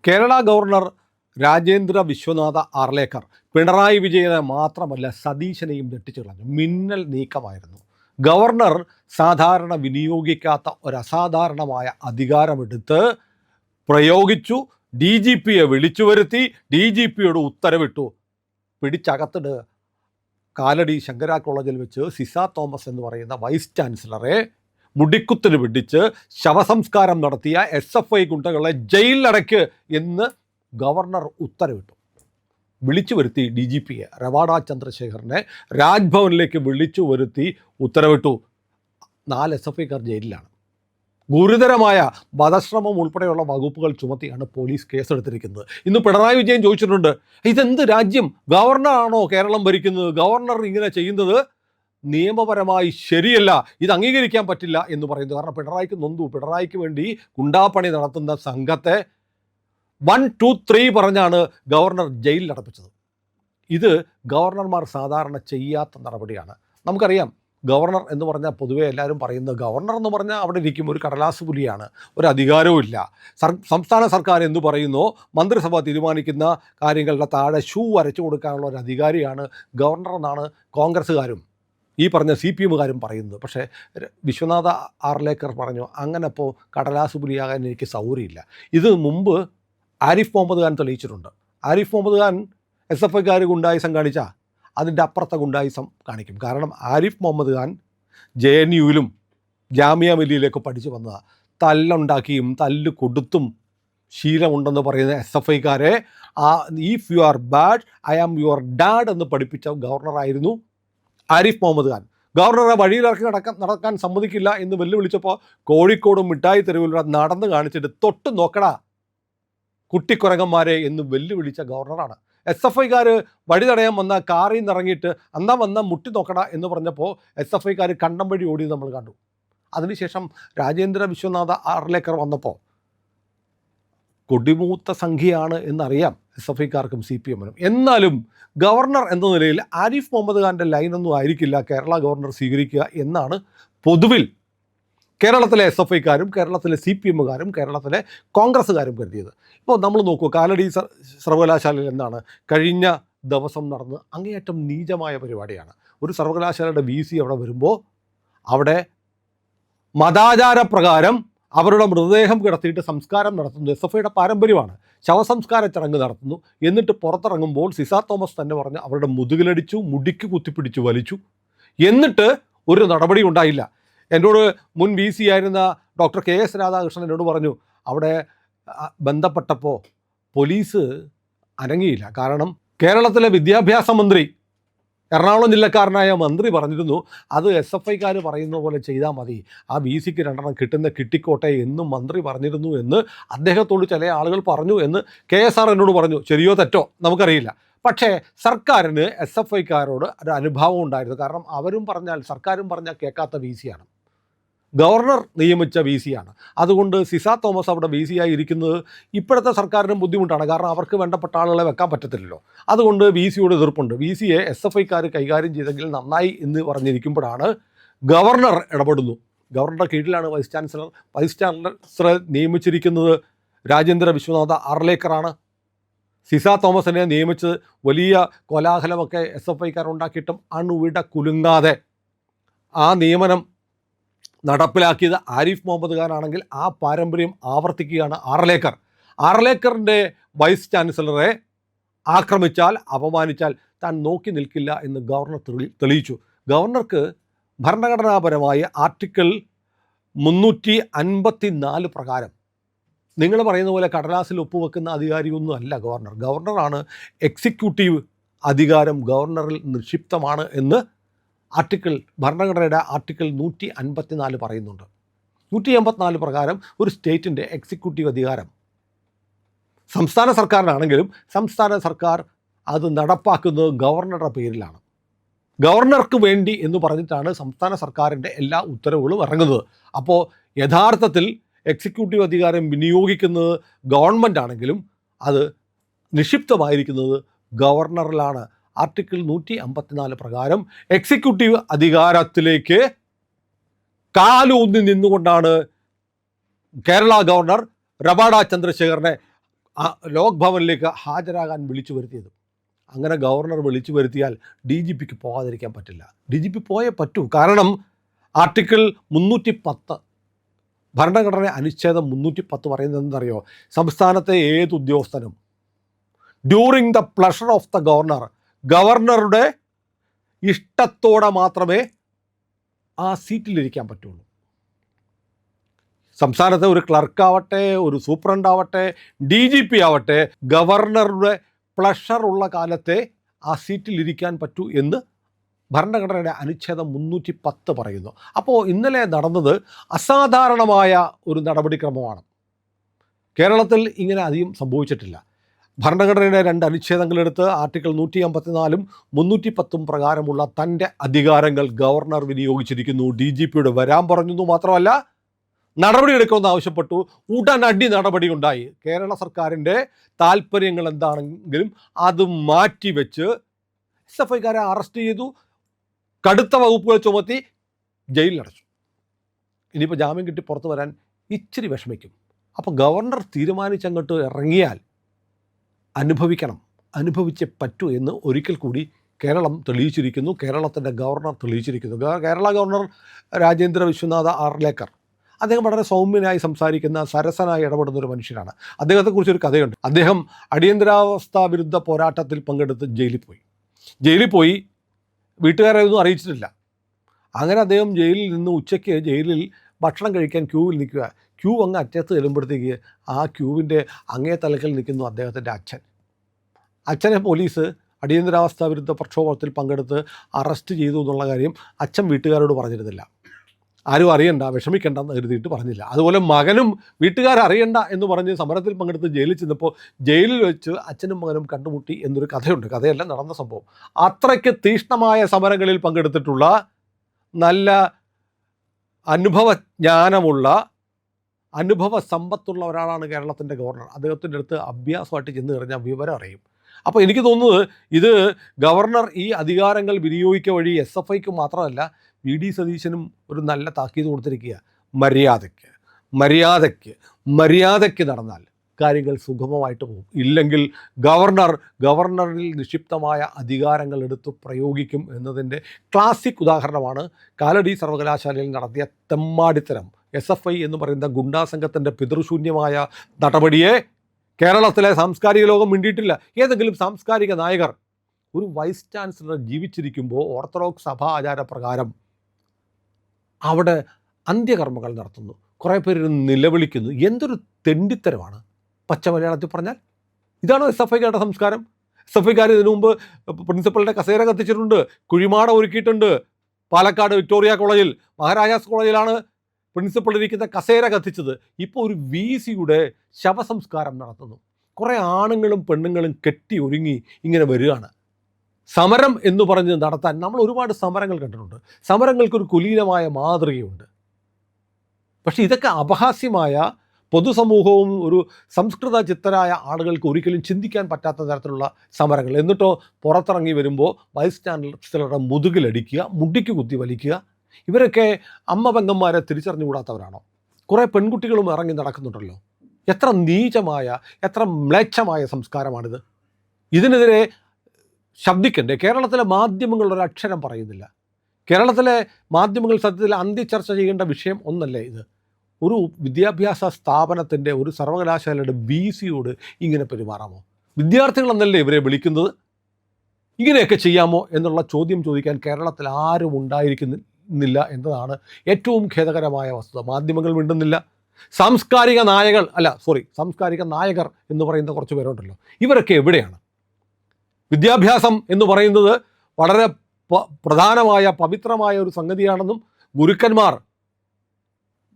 Kerala governor Rajendra Vishwanatha Arlekar Pinarayi വിജയനെ മാത്രമല്ല സതീശനെയും ഞെട്ടിച്ചു കളഞ്ഞു. മിന്നൽ നീക്കമായിരുന്നു. ഗവർണർ സാധാരണ വിനിയോഗിക്കാത്ത ഒരു അസാധാരണമായ അധികാരമെടുത്ത് പ്രയോഗിച്ചു. ഡി ജി പിയെ വിളിച്ചു വരുത്തി, ഡി ജി പിയോട് ഉത്തരവിട്ടു, പിടിച്ചകത്തിട്. കാലടി ശങ്കര കോളേജിൽ വെച്ച് സിസ തോമസ് എന്ന് പറയുന്ന വൈസ് ചാൻസലറെ മുടിക്കുത്തിന് പിടിച്ച് ശവസംസ്കാരം നടത്തിയ SFI ഗുണ്ടകളെ ജയിലിലടയ്ക്ക് എന്ന് ഗവർണർ ഉത്തരവിട്ടു. വിളിച്ചു വരുത്തി ഡി ജി പിയെ രവാഡ ചന്ദ്രശേഖറിനെ രാജ്ഭവനിലേക്ക് വിളിച്ചു വരുത്തി ഉത്തരവിട്ടു. 4 SFIക്കാർ ജയിലിലാണ്. ഗുരുതരമായ വധശ്രമം ഉൾപ്പെടെയുള്ള വകുപ്പുകൾ ചുമത്തിയാണ് പോലീസ് കേസെടുത്തിരിക്കുന്നത്. ഇന്ന് പിണറായി വിജയൻ ചോദിച്ചിട്ടുണ്ട്, ഇതെന്ത് രാജ്യം? ഗവർണറാണോ കേരളം ഭരിക്കുന്നത്? ഗവർണർ ഇങ്ങനെ ചെയ്യുന്നത് നിയമപരമായി ശരിയല്ല, ഇത് അംഗീകരിക്കാൻ പറ്റില്ല എന്ന് പറയുന്നു. കാരണം പിണറായിക്ക് നൊന്തു. പിണറായിക്ക് വേണ്ടി ഗുണ്ടാപ്പണി നടത്തുന്ന സംഘത്തെ 1, 2, 3 പറഞ്ഞാണ് ഗവർണർ ജയിലിൽ അടപ്പിച്ചത്. ഇത് ഗവർണർമാർ സാധാരണ ചെയ്യാത്ത നടപടിയാണ്. നമുക്കറിയാം, ഗവർണർ എന്ന് പറഞ്ഞാൽ പൊതുവേ എല്ലാവരും പറയുന്നത്, ഗവർണർ എന്ന് പറഞ്ഞാൽ അവിടെ ഇരിക്കും ഒരു കടലാസ് പുലിയാണ്, ഒരു അധികാരവും ഇല്ല. സംസ്ഥാന സർക്കാർ എന്ന് പറയുന്നോ മന്ത്രിസഭ തീരുമാനിക്കുന്ന കാര്യങ്ങളുടെ താഴെ ഷൂ വരച്ചു കൊടുക്കാനുള്ള ഒരു അധികാരിയാണ് ഗവർണർ എന്നാണ് കോൺഗ്രസ്സുകാരും ഈ പറഞ്ഞ CPMകാരും പറയുന്നത്. പക്ഷേ വിശ്വനാഥ ആർലേക്കർ പറഞ്ഞു, അങ്ങനെ ഇപ്പോൾ കടലാസ് പുലിയാകാൻ എനിക്ക് സൗകര്യമില്ല. ഇത് മുമ്പ് ആരിഫ് മുഹമ്മദ് ഖാൻ തെളിയിച്ചിട്ടുണ്ട്. ആരിഫ് മുഹമ്മദ് ഖാൻ SFIക്കാർ ഗുണ്ടായിസം കാണിച്ചാൽ അതിൻ്റെ അപ്പുറത്തെ ഗുണ്ടായിസം കാണിക്കും. കാരണം ആരിഫ് മുഹമ്മദ് ഖാൻ JNUവിലും ജാമിയ മില്ലിയിലേക്ക് പഠിച്ചു വന്നതാണ്. തല്ലുണ്ടാക്കിയും തല്ല് കൊടുത്തും ശീലമുണ്ടെന്ന് പറയുന്ന SFIക്കാരെ if you are bad I am your dad എന്ന് പഠിപ്പിച്ച ഗവർണറായിരുന്നു ആരിഫ് മുഹമ്മദ് ഖാൻ. ഗവർണറെ വഴിയിലിറക്കി നടക്കാൻ സമ്മതിക്കില്ല എന്ന് വെല്ലുവിളിച്ചപ്പോൾ കോഴിക്കോട് മിഠായി തെരുവിലൂടെ നടന്ന് കാണിച്ചിട്ട് തൊട്ട് നോക്കടാ കുട്ടിക്കുരങ്ങന്മാരെ എന്ന് വെല്ലുവിളിച്ച ഗവർണറാണ്. SFIക്കാർ വഴി തടയാൻ വന്ന കാറിൽ നിന്ന് ഇറങ്ങിയിട്ട് വന്ന മുട്ടി നോക്കടാ എന്ന് പറഞ്ഞപ്പോൾ SFIക്കാർ കണ്ടം വഴി ഓടി നമ്മൾ കണ്ടു. അതിനുശേഷം രാജേന്ദ്ര വിശ്വനാഥ ആർലേക്കർ വന്നപ്പോൾ കൊടിമൂത്ത സംഖ്യയാണ് എന്നറിയാം SFIക്കാർക്കും CPMനും. എന്നാലും ഗവർണർ എന്ന നിലയിൽ ആരിഫ് മുഹമ്മദ് ഖാൻ്റെ ലൈനൊന്നും ആയിരിക്കില്ല കേരള ഗവർണർ സ്വീകരിക്കുക എന്നാണ് പൊതുവിൽ കേരളത്തിലെ SFIക്കാരും കേരളത്തിലെ CPMകാരും കേരളത്തിലെ കോൺഗ്രസ്സുകാരും കരുതിയത്. ഇപ്പോൾ നമ്മൾ നോക്കൂ, കാലടി സർവകലാശാലയിൽ എന്താണ് കഴിഞ്ഞ ദിവസം നടന്ന് അങ്ങേയറ്റം നീചമായ പരിപാടിയാണ്. ഒരു സർവകലാശാലയുടെ VC അവിടെ വരുമ്പോൾ അവിടെ മതാചാരപ്രകാരം അവരുടെ മൃതദേഹം കിടത്തിയിട്ട് സംസ്കാരം നടത്തുന്നു. SFIയുടെ പാരമ്പര്യമാണ്. ശവസംസ്കാര ചടങ്ങ് നടത്തുന്നു. എന്നിട്ട് പുറത്തിറങ്ങുമ്പോൾ സിസ തോമസ് തന്നെ പറഞ്ഞ് അവരുടെ മുതുകിലടിച്ചു, മുടിക്ക് കുത്തിപ്പിടിച്ചു വലിച്ചു. എന്നിട്ട് ഒരു നടപടി ഉണ്ടായില്ല. എന്നോട് മുൻ VC ആയിരുന്ന ഡോക്ടർ KS രാധാകൃഷ്ണൻ എന്നോട് പറഞ്ഞു, അവിടെ ബന്ധപ്പെട്ടപ്പോൾ പോലീസ് അനങ്ങിയില്ല. കാരണം കേരളത്തിലെ വിദ്യാഭ്യാസ മന്ത്രി, എറണാകുളം ജില്ലക്കാരനായ മന്ത്രി പറഞ്ഞിരുന്നു, അത് SFIക്കാർ പറയുന്ന പോലെ ചെയ്താൽ മതി, ആ VCക്ക് 2 കിട്ടുന്ന കിട്ടിക്കോട്ടെ എന്നും മന്ത്രി പറഞ്ഞിരുന്നു എന്ന് അദ്ദേഹത്തോട് ചില ആളുകൾ പറഞ്ഞു എന്ന് KSR എന്നോട് പറഞ്ഞു. ശരിയോ തെറ്റോ നമുക്കറിയില്ല. പക്ഷേ സർക്കാരിന് SFIക്കാരോട് ഒരു അനുഭാവം ഉണ്ടായിരുന്നു. കാരണം അവരും പറഞ്ഞാൽ, സർക്കാരും പറഞ്ഞാൽ കേൾക്കാത്ത VCയാണ്, ഗവർണർ നിയമിച്ച VCയാണ്. അതുകൊണ്ട് സിസ തോമസ് അവിടെ VC ആയി ഇരിക്കുന്നത് ഇപ്പോഴത്തെ സർക്കാരിനും ബുദ്ധിമുട്ടാണ്. കാരണം അവർക്ക് വേണ്ടപ്പെട്ട ആളുകളെ വെക്കാൻ പറ്റത്തില്ലല്ലോ. അതുകൊണ്ട് VCയോട് എതിർപ്പുണ്ട്. VCയെ SFIക്കാർ കൈകാര്യം ചെയ്തെങ്കിൽ നന്നായി എന്ന് പറഞ്ഞിരിക്കുമ്പോഴാണ് ഗവർണർ ഇടപെടുന്നു. ഗവർണറുടെ കീഴിലാണ് വൈസ് ചാൻസലറെ നിയമിച്ചിരിക്കുന്നത് രാജേന്ദ്ര വിശ്വനാഥ ആർലേക്കറാണ്. സിസ തോമസിനെ നിയമിച്ച് വലിയ കോലാഹലമൊക്കെ SFIക്കാർ ഉണ്ടാക്കിയിട്ടും അണുവിട കുലുങ്ങാതെ ആ നിയമനം നടപ്പിലാക്കിയത് ആരിഫ് മുഹമ്മദ് ഖാൻ ആണെങ്കിൽ ആ പാരമ്പര്യം ആവർത്തിക്കുകയാണ് ആർലേക്കർ. ആർലേക്കറിൻ്റെ വൈസ് ചാൻസലറെ ആക്രമിച്ചാൽ, അപമാനിച്ചാൽ താൻ നോക്കി നിൽക്കില്ല എന്ന് ഗവർണർ തെളിയിച്ചു. ഗവർണർക്ക് ഭരണഘടനാപരമായ ആർട്ടിക്കിൾ 354 പ്രകാരം നിങ്ങൾ പറയുന്ന പോലെ കടലാസിൽ ഒപ്പുവെക്കുന്ന അധികാരിയൊന്നും അല്ല ഗവർണർ. ഗവർണറാണ് എക്സിക്യൂട്ടീവ് അധികാരം, ഗവർണറിൽ നിക്ഷിപ്തമാണ് എന്ന് ഭരണഘടനയുടെ ആർട്ടിക്കിൾ 154 പറയുന്നുണ്ട്. 154 പ്രകാരം ഒരു സ്റ്റേറ്റിൻ്റെ എക്സിക്യൂട്ടീവ് അധികാരം സംസ്ഥാന സർക്കാരിനാണെങ്കിലും സംസ്ഥാന സർക്കാർ അത് നടപ്പാക്കുന്നത് ഗവർണറുടെ പേരിലാണ്. ഗവർണർക്ക് വേണ്ടി എന്ന് പറഞ്ഞിട്ടാണ് സംസ്ഥാന സർക്കാരിൻ്റെ എല്ലാ ഉത്തരവുകളും ഇറങ്ങുന്നത്. അപ്പോൾ യഥാർത്ഥത്തിൽ എക്സിക്യൂട്ടീവ് അധികാരം വിനിയോഗിക്കുന്നത് ഗവൺമെൻറ് ആണെങ്കിലും അത് നിക്ഷിപ്തമായിരിക്കുന്നത് ഗവർണറിലാണ്. ആർട്ടിക്കിൾ 154 പ്രകാരം എക്സിക്യൂട്ടീവ് അധികാരത്തിലേക്ക് കാലൂന്നി നിന്നുകൊണ്ടാണ് കേരള ഗവർണർ രവാഡ ചന്ദ്രശേഖറിനെ ലോക് ഭവനിലേക്ക് ഹാജരാകാൻ വിളിച്ചു വരുത്തിയത്. അങ്ങനെ ഗവർണർ വിളിച്ചു വരുത്തിയാൽ ഡി ജി പിക്ക് പോകാതിരിക്കാൻ പറ്റില്ല. ഡി ജി പി പോയേ പറ്റൂ. കാരണം ആർട്ടിക്കിൾ 310 ഭരണഘടന അനുച്ഛേദം 310 പറയുന്നത് എന്തറിയോ? സംസ്ഥാനത്തെ ഏത് ഉദ്യോഗസ്ഥനും during the pleasure of the ഗവർണറുടെ ഇഷ്ടത്തോടെ മാത്രമേ ആ സീറ്റിലിരിക്കാൻ പറ്റുള്ളൂ. സംസ്ഥാനത്തെ ഒരു ക്ലർക്കാവട്ടെ, ഒരു സൂപ്രണ്ടാവട്ടെ, ഡി ജി പി ആവട്ടെ, ഗവർണറുടെ പ്ലഷർ ഉള്ള കാലത്തെ ആ സീറ്റിലിരിക്കാൻ പറ്റൂ എന്ന് ഭരണഘടനയുടെ അനുച്ഛേദം 310 പറയുന്നു. അപ്പോൾ ഇന്നലെ നടന്നത് അസാധാരണമായ ഒരു നടപടിക്രമമാണ്. കേരളത്തിൽ ഇങ്ങനെ അധികം സംഭവിച്ചിട്ടില്ല. ഭരണഘടനയുടെ 2 അനുച്ഛേദങ്ങളെടുത്ത് ആർട്ടിക്കിൾ 154 310 പ്രകാരമുള്ള തൻ്റെ അധികാരങ്ങൾ ഗവർണർ വിനിയോഗിച്ചിരിക്കുന്നു. ഡി ജി പിയുടെ വരാൻ പറഞ്ഞു. മാത്രമല്ല നടപടിയെടുക്കുമെന്ന് ആവശ്യപ്പെട്ടു. ഉടനടി നടപടി ഉണ്ടായി. കേരള സർക്കാരിൻ്റെ താല്പര്യങ്ങൾ എന്താണെങ്കിലും അത് മാറ്റിവെച്ച് SFIക്കാരെ അറസ്റ്റ് ചെയ്തു, കടുത്ത വകുപ്പുകൾ ചുമത്തി ജയിലിലടച്ചു. ഇനിയിപ്പോൾ ജാമ്യം കിട്ടി പുറത്തു വരാൻ ഇച്ചിരി വിഷമിക്കും. അപ്പോൾ ഗവർണർ തീരുമാനിച്ചങ്ങോട്ട് ഇറങ്ങിയാൽ അനുഭവിക്കണം, അനുഭവിച്ചേ പറ്റൂ എന്ന് ഒരിക്കൽ കൂടി കേരളം തെളിയിച്ചിരിക്കുന്നു. കേരളത്തിൻ്റെ ഗവർണർ തെളിയിച്ചിരിക്കുന്നു. കേരള ഗവർണർ രാജേന്ദ്ര വിശ്വനാഥ ആർലേക്കർ അദ്ദേഹം വളരെ സൗമ്യനായി സംസാരിക്കുന്ന, സരസനായി ഇടപെടുന്ന ഒരു മനുഷ്യനാണ്. അദ്ദേഹത്തെക്കുറിച്ചൊരു കഥയുണ്ട്. അദ്ദേഹം അടിയന്തരാവസ്ഥ വിരുദ്ധ പോരാട്ടത്തിൽ പങ്കെടുത്ത് ജയിലിൽ പോയി വീട്ടുകാരെ ഒന്നും അറിയിച്ചിട്ടില്ല. അങ്ങനെ അദ്ദേഹം ജയിലിൽ നിന്ന് ഉച്ചയ്ക്ക് ജയിലിൽ ഭക്ഷണം കഴിക്കാൻ ക്യൂവിൽ നിൽക്കുക. ക്യൂ അങ്ങ് അറ്റത്ത് ചെല്ലുമ്പോഴത്തേക്ക് ആ ക്യൂവിൻ്റെ അങ്ങേ തലക്കൽ നിൽക്കുന്നു അദ്ദേഹത്തിൻ്റെ അച്ഛനെ പോലീസ് അടിയന്തരാവസ്ഥ വിരുദ്ധ പ്രക്ഷോഭത്തിൽ പങ്കെടുത്ത് അറസ്റ്റ് ചെയ്തു എന്നുള്ള കാര്യം അച്ഛൻ വീട്ടുകാരോട് പറഞ്ഞിരുന്നില്ല. ആരും അറിയണ്ട, വിഷമിക്കേണ്ടെന്ന് കരുതിയിട്ട് പറഞ്ഞില്ല. അതുപോലെ മകനും വീട്ടുകാരറിയണ്ട എന്ന് പറഞ്ഞ് സമരത്തിൽ പങ്കെടുത്ത് ജയിലിൽ ചെന്നപ്പോൾ ജയിലിൽ വെച്ച് അച്ഛനും മകനും കണ്ടുമുട്ടി എന്നൊരു കഥയുണ്ട്. കഥയല്ല, നടന്ന സംഭവം. അത്രയ്ക്ക് തീക്ഷ്ണമായ സമരങ്ങളിൽ പങ്കെടുത്തിട്ടുള്ള നല്ല അനുഭവ സമ്പത്തുള്ള ഒരാളാണ് കേരളത്തിൻ്റെ ഗവർണർ. അദ്ദേഹത്തിൻ്റെ അടുത്ത് അഭ്യാസമായിട്ട് ചെന്ന് കഴിഞ്ഞാൽ വിവരം അറിയും. അപ്പോൾ എനിക്ക് തോന്നുന്നത് ഇത് ഗവർണർ ഈ അധികാരങ്ങൾ വിനിയോഗിക്കുക വഴി SFIക്ക് മാത്രമല്ല VD സതീശനും ഒരു നല്ല താക്കീത് കൊടുത്തിരിക്കുക. മര്യാദയ്ക്ക് നടന്നാൽ കാര്യങ്ങൾ സുഗമമായിട്ട് പോകും. ഇല്ലെങ്കിൽ ഗവർണറിൽ നിക്ഷിപ്തമായ അധികാരങ്ങൾ എടുത്ത് പ്രയോഗിക്കും എന്നതിൻ്റെ ക്ലാസിക് ഉദാഹരണമാണ് കാലടി സർവകലാശാലയിൽ നടത്തിയ തെമ്മാടിത്തരം. SFI എന്ന് പറയുന്ന ഗുണ്ടാ സംഘത്തിൻ്റെ പിതൃശൂന്യമായ നടപടിയെ കേരളത്തിലെ സാംസ്കാരിക ലോകം മിണ്ടിയിട്ടില്ല. ഏതെങ്കിലും സാംസ്കാരിക നായകർ ഒരു വൈസ് ചാൻസലർ ജീവിച്ചിരിക്കുമ്പോൾ ഓർത്തഡോക്സ് സഭാ ആചാരപ്രകാരം അവിടെ അന്ത്യകർമ്മങ്ങൾ നടത്തുന്നു, കുറേ പേര് നിലവിളിക്കുന്നു. എന്തൊരു തെണ്ടിത്തരമാണ് പച്ച മലയാളത്തിൽ പറഞ്ഞാൽ. ഇതാണോ SFIക്കാരുടെ സംസ്കാരം? SFIക്കാർ ഇതിനു മുമ്പ് പ്രിൻസിപ്പലിൻ്റെ കസേര കത്തിച്ചിട്ടുണ്ട്, കുഴിമാട ഒരുക്കിയിട്ടുണ്ട്. പാലക്കാട് വിക്ടോറിയ കോളേജിൽ, മഹാരാജാസ് കോളേജിലാണ് പ്രിൻസിപ്പൾ ഇരിക്കുന്ന കസേര കത്തിച്ചത്. ഇപ്പോൾ ഒരു VCയുടെ ശവസംസ്കാരം നടത്തുന്നു. കുറേ ആണുങ്ങളും പെണ്ണുങ്ങളും കെട്ടി ഒരുങ്ങി ഇങ്ങനെ വരികയാണ്. സമരം എന്ന് പറഞ്ഞ് നടത്താൻ നമ്മൾ ഒരുപാട് സമരങ്ങൾ കണ്ടിട്ടുണ്ട്. സമരങ്ങൾക്കൊരു കുലീനമായ മാതൃകയുണ്ട്. പക്ഷേ ഇതൊക്കെ അപഹാസ്യമായ പൊതുസമൂഹവും ഒരു സംസ്കൃത ചിത്തരായ ആളുകൾക്ക് ഒരിക്കലും ചിന്തിക്കാൻ പറ്റാത്ത തരത്തിലുള്ള സമരങ്ങൾ. എന്നിട്ടോ പുറത്തിറങ്ങി വരുമ്പോൾ വൈസ് ചാൻസലറുടെ മുതുകിലടിക്കുക, മുടിക്ക് കുത്തി വലിക്കുക. ഇവരൊക്കെ അമ്മ പെങ്ങന്മാരെ തിരിച്ചറിഞ്ഞുകൂടാത്തവരാണോ? കുറേ പെൺകുട്ടികളും ഇറങ്ങി നടക്കുന്നുണ്ടല്ലോ. എത്ര നീചമായ, എത്ര മ്ലേച്ഛമായ സംസ്കാരമാണിത്. ഇതിനെതിരെ ശബ്ദിക്കണ്ടേ? കേരളത്തിലെ മാധ്യമങ്ങൾ ഒരക്ഷരം പറയുന്നില്ല. കേരളത്തിലെ മാധ്യമങ്ങൾ സത്യത്തിൽ അന്തിച്ചർച്ച ചെയ്യേണ്ട വിഷയം ഒന്നല്ലേ ഇത്? ഒരു വിദ്യാഭ്യാസ സ്ഥാപനത്തിൻ്റെ, ഒരു സർവകലാശാലയുടെ VCയോട് ഇങ്ങനെ പെരുമാറാമോ? വിദ്യാർത്ഥികളെന്നല്ലേ ഇവരെ വിളിക്കുന്നത്? ഇങ്ങനെയൊക്കെ ചെയ്യാമോ എന്നുള്ള ചോദ്യം ചോദിക്കാൻ കേരളത്തിൽ ആരും ഉണ്ടായിരിക്കുന്നില്ല എന്നതാണ് ഏറ്റവും ഖേദകരമായ വസ്തുത. മാധ്യമങ്ങൾ മിണ്ടുന്നില്ല. സാംസ്കാരിക നായകർ എന്ന് പറയുന്ന കുറച്ച് പേരുണ്ടല്ലോ, ഇവരൊക്കെ എവിടെയാണ്? വിദ്യാഭ്യാസം എന്ന് പറയുന്നത് വളരെ പ്രധാനമായ പവിത്രമായ ഒരു സംഗതിയാണെന്നും ഗുരുക്കന്മാർ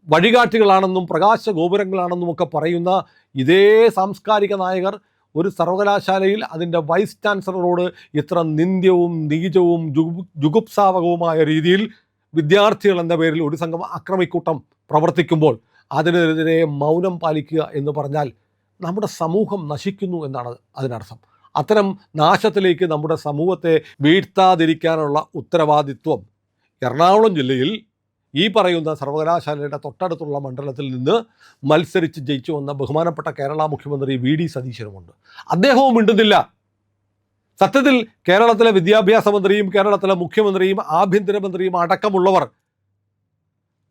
വഴികാട്ടികളാണെന്നും പ്രകാശ ഗോപുരങ്ങളാണെന്നും ഒക്കെ പറയുന്ന ഇതേ സാംസ്കാരിക നായകർ ഒരു സർവകലാശാലയിൽ അതിൻ്റെ വൈസ് ചാൻസലറോട് ഇത്ര നിന്ദ്യവും നീചവും ജുഗുപ്സാവകവുമായ രീതിയിൽ വിദ്യാർത്ഥികൾ എന്ന പേരിൽ ഒരു സംഘം അക്രമിക്കൂട്ടം പ്രവർത്തിക്കുമ്പോൾ അതിനെതിരെ മൗനം പാലിക്കുക എന്ന് പറഞ്ഞാൽ നമ്മുടെ സമൂഹം നശിക്കുന്നു എന്നാണ് അതിനർത്ഥം. അത്തരം നാശത്തിലേക്ക് നമ്മുടെ സമൂഹത്തെ വീഴ്ത്താതിരിക്കാനുള്ള ഉത്തരവാദിത്വം എറണാകുളം ജില്ലയിൽ ഈ പറയുന്ന സർവകലാശാലയുടെ തൊട്ടടുത്തുള്ള മണ്ഡലത്തിൽ നിന്ന് മത്സരിച്ച് ജയിച്ചു വന്ന ബഹുമാനപ്പെട്ട കേരള മുഖ്യമന്ത്രി വി.ഡി. സതീശനുമുണ്ട്. അദ്ദേഹവും മിണ്ടുന്നില്ല. സത്യത്തിൽ കേരളത്തിലെ വിദ്യാഭ്യാസ മന്ത്രിയും കേരളത്തിലെ മുഖ്യമന്ത്രിയും ആഭ്യന്തരമന്ത്രിയും അടക്കമുള്ളവർ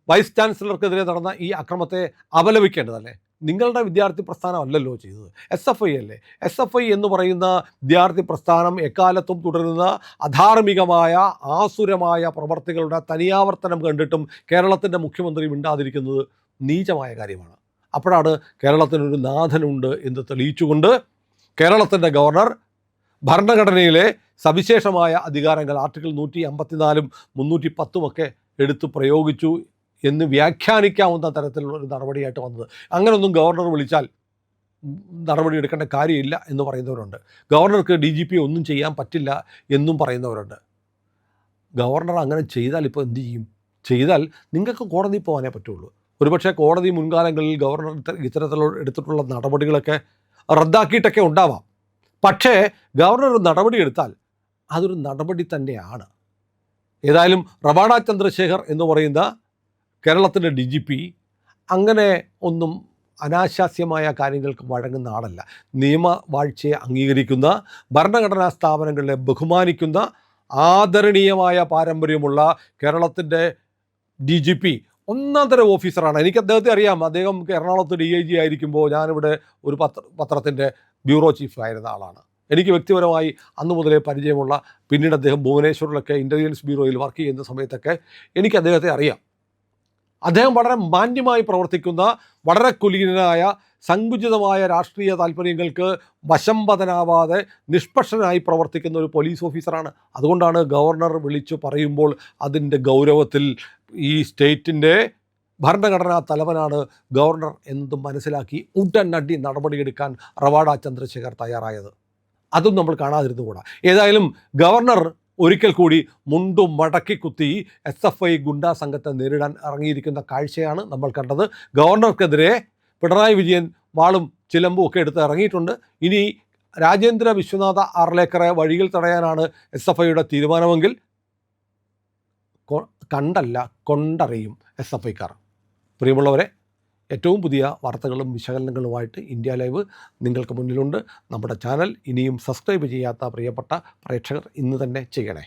വൈസ് ചാൻസലർക്കെതിരെ നടന്ന ഈ അക്രമത്തെ അപലപിക്കേണ്ടതല്ലേ? നിങ്ങളുടെ വിദ്യാർത്ഥി പ്രസ്ഥാനമല്ലല്ലോ ചെയ്തത്, SFI അല്ലേ? SFI എന്ന് പറയുന്ന വിദ്യാർത്ഥി പ്രസ്ഥാനം എക്കാലത്തും തുടരുന്ന അധാർമികമായ ആസുരമായ പ്രവർത്തികളുടെ തനിയാവർത്തനം കണ്ടിട്ടും കേരളത്തിൻ്റെ മുഖ്യമന്ത്രി മിണ്ടാതിരിക്കുന്നത് നീചമായ കാര്യമാണ്. അപ്പോഴാണ് കേരളത്തിനൊരു നാഥനുണ്ട് എന്ന് തെളിയിച്ചുകൊണ്ട് കേരളത്തിൻ്റെ ഗവർണർ ഭരണഘടനയിലെ സവിശേഷമായ അധികാരങ്ങൾ ആർട്ടിക്കിൾ 154 310 ഒക്കെ എടുത്ത് പ്രയോഗിച്ചു എന്ന് വ്യാഖ്യാനിക്കാവുന്ന തരത്തിലുള്ള ഒരു നടപടിയായിട്ട് വന്നത്. അങ്ങനെയൊന്നും ഗവർണർ വിളിച്ചാൽ നടപടി എടുക്കേണ്ട കാര്യമില്ല എന്ന് പറയുന്നവരുണ്ട്. ഗവർണർക്ക് DGP ഒന്നും ചെയ്യാൻ പറ്റില്ല എന്നും പറയുന്നവരുണ്ട്. ഗവർണർ അങ്ങനെ ചെയ്താൽ ഇപ്പോൾ എന്ത് ചെയ്യും? ചെയ്താൽ നിങ്ങൾക്ക് കോടതിയിൽ പോകാനേ പറ്റുള്ളൂ. ഒരുപക്ഷെ കോടതി മുൻകാലങ്ങളിൽ ഗവർണർ ഇത്തരത്തിലുള്ള എടുത്തിട്ടുള്ള നടപടികളൊക്കെ റദ്ദാക്കിയിട്ടൊക്കെ ഉണ്ടാവാം. പക്ഷേ ഗവർണർ ഒരു നടപടി എടുത്താൽ അതൊരു നടപടി തന്നെയാണ്. ഏതായാലും റവാഡ ചന്ദ്രശേഖർ എന്ന് പറയുന്ന കേരളത്തിൻ്റെ DGP അങ്ങനെ ഒന്നും അനാശാസ്യമായ കാര്യങ്ങൾക്ക് വഴങ്ങുന്ന ആളല്ല. നിയമവാഴ്ചയെ അംഗീകരിക്കുന്ന, ഭരണഘടനാ സ്ഥാപനങ്ങളെ ബഹുമാനിക്കുന്ന, ആദരണീയമായ പാരമ്പര്യമുള്ള കേരളത്തിൻ്റെ DGP ഒന്നാം തരം ഓഫീസറാണ്. എനിക്ക് അദ്ദേഹത്തെ അറിയാം. അദ്ദേഹം എറണാകുളത്ത് DIG ആയിരിക്കുമ്പോൾ ഞാനിവിടെ ഒരു പത്രത്തിൻ്റെ ബ്യൂറോ ചീഫ് ആയിരുന്ന ആളാണ്. എനിക്ക് വ്യക്തിപരമായി അന്നു മുതലേ പരിചയമുള്ള, പിന്നീട് അദ്ദേഹം ഭുവനേശ്വറിലൊക്കെ ഇൻ്റലിജൻസ് ബ്യൂറോയിൽ വർക്ക് ചെയ്യുന്ന സമയത്തൊക്കെ എനിക്ക് അദ്ദേഹത്തെ അറിയാം. അദ്ദേഹം വളരെ മാന്യമായി പ്രവർത്തിക്കുന്ന, വളരെ കുലീനനായ, സങ്കുചിതമായ രാഷ്ട്രീയ താല്പര്യങ്ങൾക്ക് വശംവദനാവാതെ നിഷ്പക്ഷനായി പ്രവർത്തിക്കുന്ന ഒരു പോലീസ് ഓഫീസറാണ്. അതുകൊണ്ടാണ് ഗവർണർ വിളിച്ചു പറയുമ്പോൾ അതിൻ്റെ ഗൗരവത്തിൽ ഈ സ്റ്റേറ്റിൻ്റെ ഭരണഘടനാ തലവനാണ് ഗവർണർ എന്നതും മനസ്സിലാക്കി ഉടനടി നടപടിയെടുക്കാൻ റവാഡ ചന്ദ്രശേഖർ തയ്യാറായത്. അതും നമ്മൾ കാണാതിരുന്നുകൂടാ. ഏതായാലും ഗവർണർ ഒരിക്കൽ കൂടി മുണ്ടും മടക്കി കുത്തി SFI ഗുണ്ടാ സംഘത്തെ നേരിടാൻ ഇറങ്ങിയിരിക്കുന്ന കാഴ്ചയാണ് നമ്മൾ കണ്ടത്. ഗവർണർക്കെതിരെ പിണറായി വിജയൻ വാളും ചിലമ്പും ഒക്കെ എടുത്ത് ഇറങ്ങിയിട്ടുണ്ട്. ഇനി രാജേന്ദ്ര വിശ്വനാഥ ആർലേക്കറെ വഴിയിൽ തടയാനാണ് SFIയുടെ തീരുമാനമെങ്കിൽ കണ്ടല്ല കൊണ്ടറിയും SFIക്കാർ. പ്രിയമുള്ളവരെ, ഏറ്റവും പുതിയ വാർത്തകളും വിശകലനങ്ങളുമായിട്ട് ഇന്ത്യ ലൈവ് നിങ്ങൾക്ക് മുന്നിലുണ്ട്. നമ്മുടെ ചാനൽ ഇനിയും സബ്സ്ക്രൈബ് ചെയ്യാത്ത പ്രിയപ്പെട്ട പ്രേക്ഷകർ ഇന്ന് തന്നെ ചെയ്യണേ.